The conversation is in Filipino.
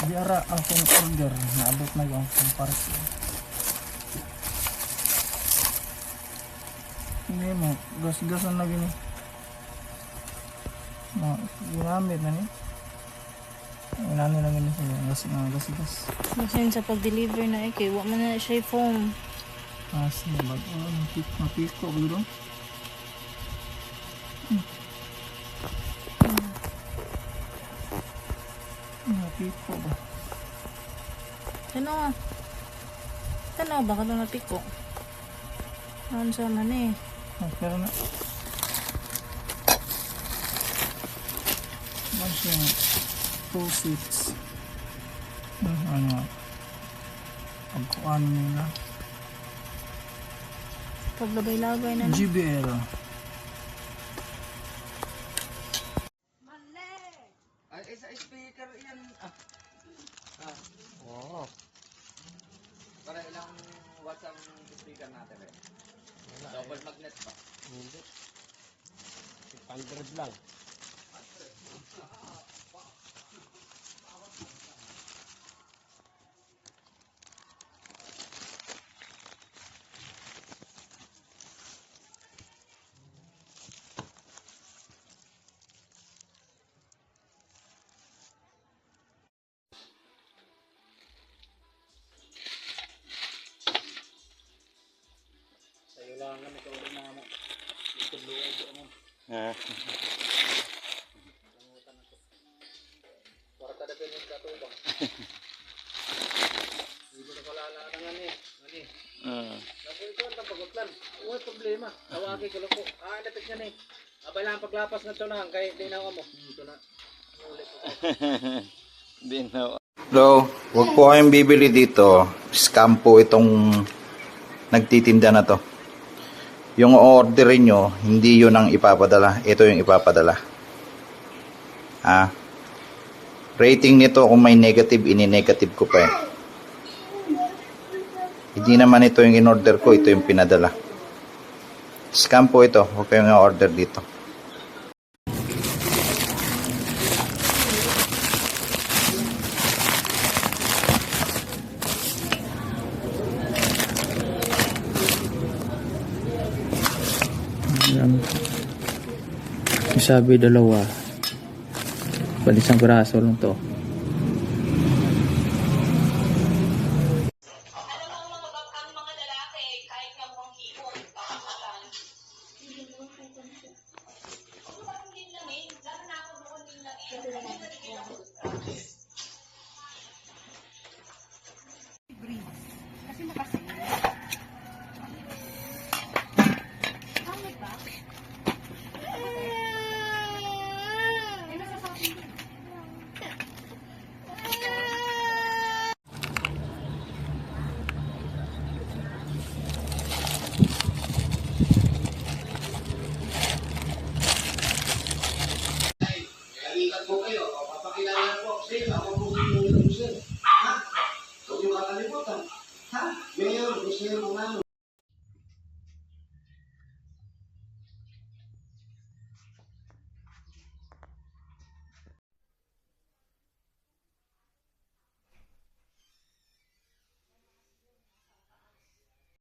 Di ara akong order. Naabot na yung akong parcel. Hindi mo. Gas-gasan na gini. Ginamit na ni. Inano na gini siya. Gas-gas. Masin sa pag-deliver na kay wa man na siya foam. Kasi mapiko ba doon? Mapiko ba? Tanaw ba ka doon napiko? Ano sa man eh? Pero na. Masya 2 seats. Ano? Pagkuhan nila. Paglabay-labay na. GBL. Ay, isa speaker yan. Oh. Para ilang watts ang speaker natin eh? Double magnet pa? Hindi. 600 lang. Kailangan ito rin na mo. Ito luwag mo. Kwarta na ganyan katubang. Hindi na pala alangan eh. Ani. Napun ko ang pagutlan. Uy, problema. Tawagi ko lang po. Napit nga ni. Abay lang paglapas na ito na. Kaya di na mo. Ito na. Ulit ko. Di na. Hello, huwag po kayong bibili dito. Scam po itong nagtitinda na to. Yung orderin nyo, hindi yun ang ipapadala. Ito yung ipapadala. Rating nito kung may negative, ini-negative ko pa eh. Hindi naman ito yung in-order ko, ito yung pinadala. Scam po ito. Huwag kayong order dito. Sabi dalawa. Isang piraso lang to.